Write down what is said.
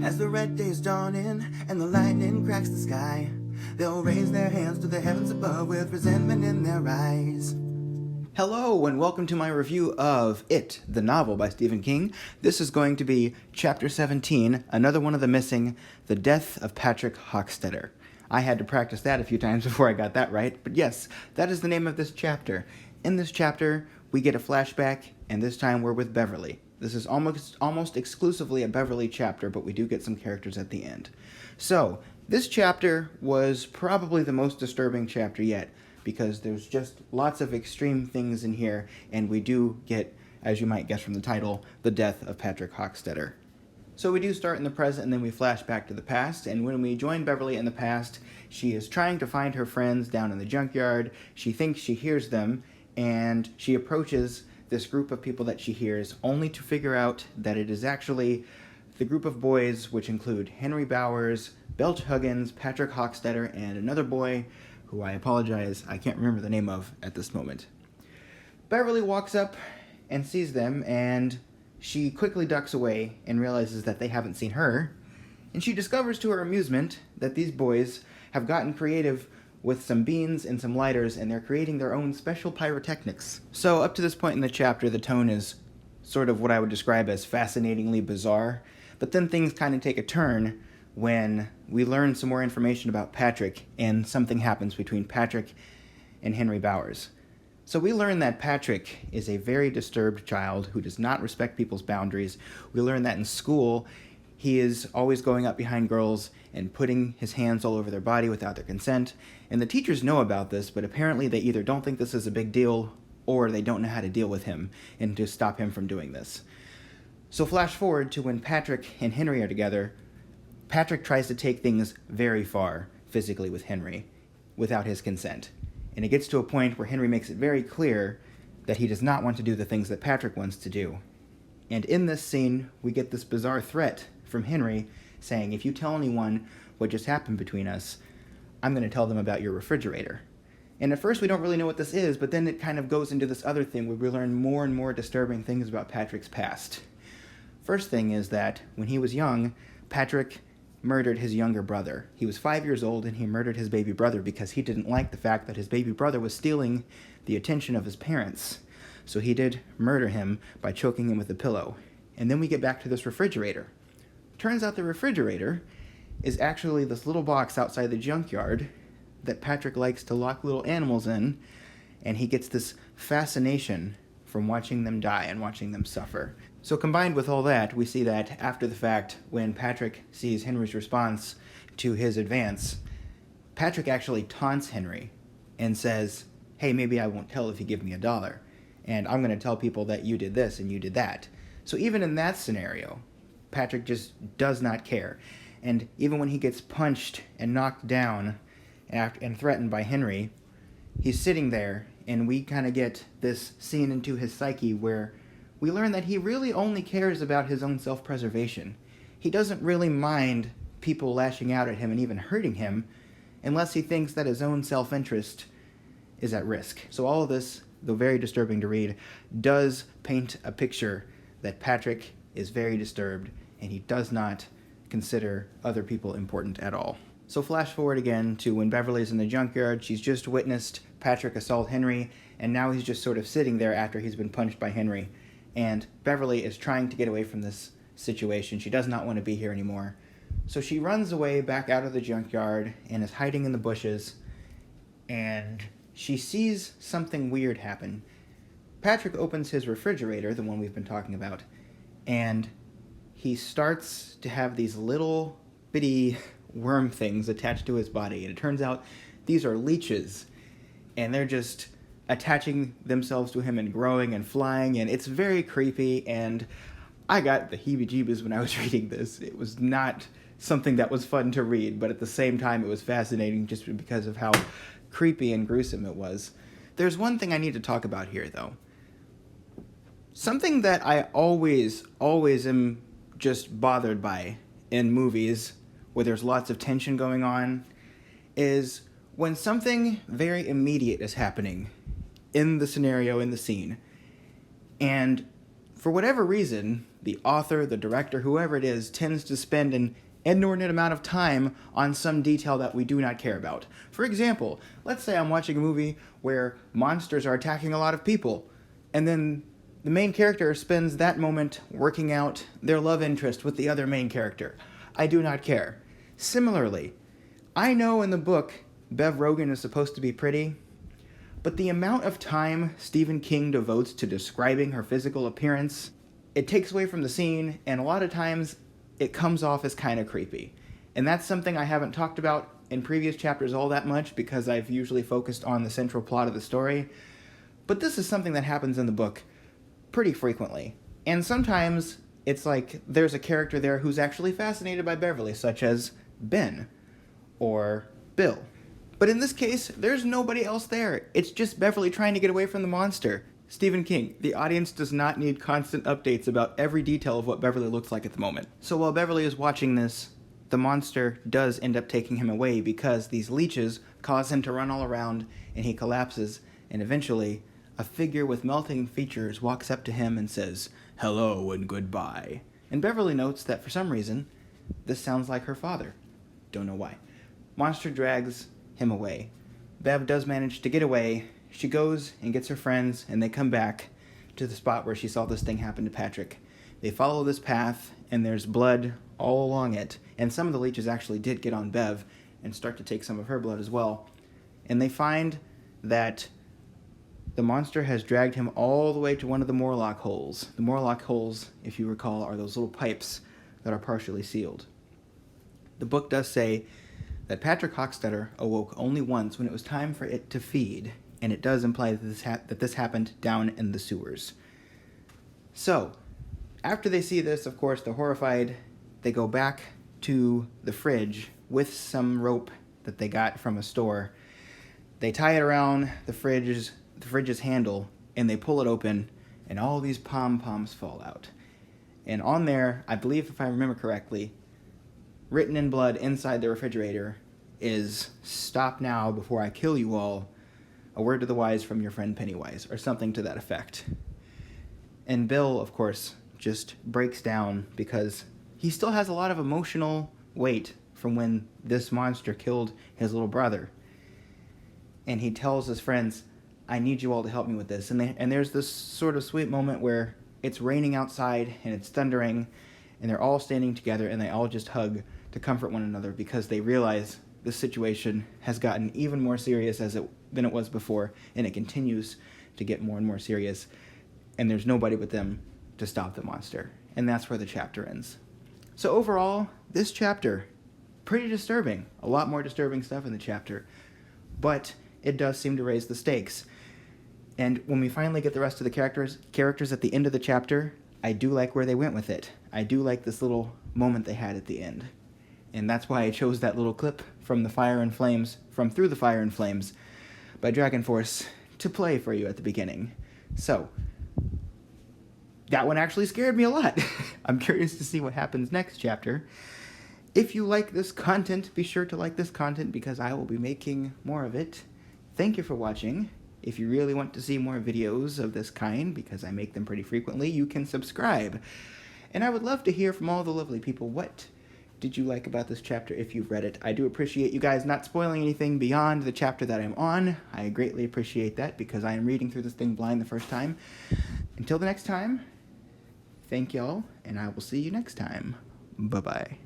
As the red days dawn in and the lightning cracks the sky, they'll raise their hands to the heavens above with resentment in their eyes. Hello, and welcome to my review of It, the novel by Stephen King. This is going to be Chapter 17, another one of the missing, The Death of Patrick Hockstetter. I had to practice that a few times before I got that right, but yes, that is the name of this chapter. In this chapter, we get a flashback, and this time we're with Beverly. This is almost exclusively a Beverly chapter, but we do get some characters at the end. So, this chapter was probably the most disturbing chapter yet, because there's just lots of extreme things in here, and we do get, as you might guess from the title, the death of Patrick Hockstetter. So we do start in the present, and then we flash back to the past, and when we join Beverly in the past, she is trying to find her friends down in the junkyard. She thinks she hears them, and she approaches this group of people that she hears, only to figure out that it is actually the group of boys, which include Henry Bowers, Belch Huggins, Patrick Hockstetter, and another boy who I apologize, I can't remember the name of at this moment. Beverly walks up and sees them, and she quickly ducks away and realizes that they haven't seen her, and she discovers to her amusement that these boys have gotten creative with some beans and some lighters, and they're creating their own special pyrotechnics. So up to this point in the chapter, the tone is sort of what I would describe as fascinatingly bizarre, but then things kind of take a turn when we learn some more information about Patrick, and something happens between Patrick and Henry Bowers. So we learn that Patrick is a very disturbed child who does not respect people's boundaries. We learn that in school, he is always going up behind girls and putting his hands all over their body without their consent. And the teachers know about this, but apparently they either don't think this is a big deal or they don't know how to deal with him and to stop him from doing this. So flash forward to when Patrick and Henry are together. Patrick tries to take things very far physically with Henry without his consent. And it gets to a point where Henry makes it very clear that he does not want to do the things that Patrick wants to do. And in this scene, we get this bizarre threat from Henry saying, if you tell anyone what just happened between us, I'm going to tell them about your refrigerator. And at first we don't really know what this is, but then it kind of goes into this other thing where we learn more and more disturbing things about Patrick's past. First thing is that when he was young, Patrick murdered his younger brother. He was 5 years old, and he murdered his baby brother because he didn't like the fact that his baby brother was stealing the attention of his parents. So he did murder him by choking him with a pillow. And then we get back to this refrigerator. Turns out the refrigerator is actually this little box outside the junkyard that Patrick likes to lock little animals in, and he gets this fascination from watching them die and watching them suffer. So combined with all that, we see that after the fact, when Patrick sees Henry's response to his advance, Patrick actually taunts Henry and says, hey, maybe I won't tell if you give me $1, and I'm going to tell people that you did this and you did that. So even in that scenario, Patrick just does not care. And even when he gets punched and knocked down and threatened by Henry, he's sitting there, and we kind of get this scene into his psyche where we learn that he really only cares about his own self-preservation. He doesn't really mind people lashing out at him and even hurting him unless he thinks that his own self-interest is at risk. So all of this, though very disturbing to read, does paint a picture that Patrick is very disturbed and he does not consider other people important at all. So flash forward again to when Beverly's in the junkyard. She's just witnessed Patrick assault Henry, and now he's just sort of sitting there after he's been punched by Henry. And Beverly is trying to get away from this situation. She does not want to be here anymore. So she runs away back out of the junkyard and is hiding in the bushes, and she sees something weird happen. Patrick opens his refrigerator, the one we've been talking about, and he starts to have these little bitty worm things attached to his body. And it turns out these are leeches, and they're just attaching themselves to him and growing and flying, and it's very creepy, and I got the heebie-jeebies when I was reading this. It was not something that was fun to read, but at the same time it was fascinating just because of how creepy and gruesome it was. There's one thing I need to talk about here, though. Something that I always am just bothered by in movies where there's lots of tension going on is when something very immediate is happening in the scenario, in the scene, and For whatever reason, the author, the director, whoever it is, tends to spend an inordinate amount of time on some detail that we do not care about. For example, let's say I'm watching a movie where monsters are attacking a lot of people, and then the main character spends that moment working out their love interest with the other main character. I do not care. Similarly, I know in the book Bev Rogan is supposed to be pretty, but the amount of time Stephen King devotes to describing her physical appearance, it takes away from the scene, and a lot of times it comes off as kind of creepy. And that's something I haven't talked about in previous chapters all that much because I've usually focused on the central plot of the story. But this is something that happens in the book pretty frequently. And sometimes it's like there's a character there who's actually fascinated by Beverly, such as Ben or Bill. But in this case, there's nobody else there. It's just Beverly trying to get away from the monster. Stephen King, the audience does not need constant updates about every detail of what Beverly looks like at the moment. So while Beverly is watching this, the monster does end up taking him away because these leeches cause him to run all around and he collapses, and eventually a figure with melting features walks up to him and says, "Hello and goodbye." And Beverly notes that for some reason, this sounds like her father. Don't know why. Monster drags him away. Bev does manage to get away. She goes and gets her friends, and they come back to the spot where she saw this thing happen to Patrick. They follow this path, and there's blood all along it, and some of the leeches actually did get on Bev and start to take some of her blood as well. And they find that the monster has dragged him all the way to one of the Morlock holes. The Morlock holes, if you recall, are those little pipes that are partially sealed. The book does say that Patrick Hochstetter awoke only once when it was time for it to feed, and it does imply that this happened down in the sewers. So, after they see this, of course, they're horrified. They go back to the fridge with some rope that they got from a store. They tie it around the fridge's handle, and they pull it open, and all these pom-poms fall out. And on there, I believe if I remember correctly, written in blood inside the refrigerator is, "Stop now before I kill you all. A word to the wise from your friend Pennywise," or something to that effect. And Bill, of course, just breaks down because he still has a lot of emotional weight from when this monster killed his little brother. And he tells his friends, "I need you all to help me with this." And there's this sort of sweet moment where it's raining outside and it's thundering, and they're all standing together and they all just hug to comfort one another because they realize this situation has gotten even more serious than it was before, and it continues to get more and more serious, and there's nobody but them to stop the monster. And that's where the chapter ends. So overall, this chapter, pretty disturbing. A lot more disturbing stuff in the chapter, but it does seem to raise the stakes. And when we finally get the rest of the characters at the end of the chapter, I do like where they went with it. I do like this little moment they had at the end. And that's why I chose that little clip from Through the Fire and Flames by Dragon Force to play for you at the beginning. So, that one actually scared me a lot. I'm curious to see what happens next chapter. If you like this content, be sure to like this content because I will be making more of it. Thank you for watching. If you really want to see more videos of this kind, because I make them pretty frequently, you can subscribe. And I would love to hear from all the lovely people. What did you like about this chapter if you've read it? I do appreciate you guys not spoiling anything beyond the chapter that I'm on. I greatly appreciate that because I am reading through this thing blind the first time. Until the next time, thank y'all, and I will see you next time. Bye-bye.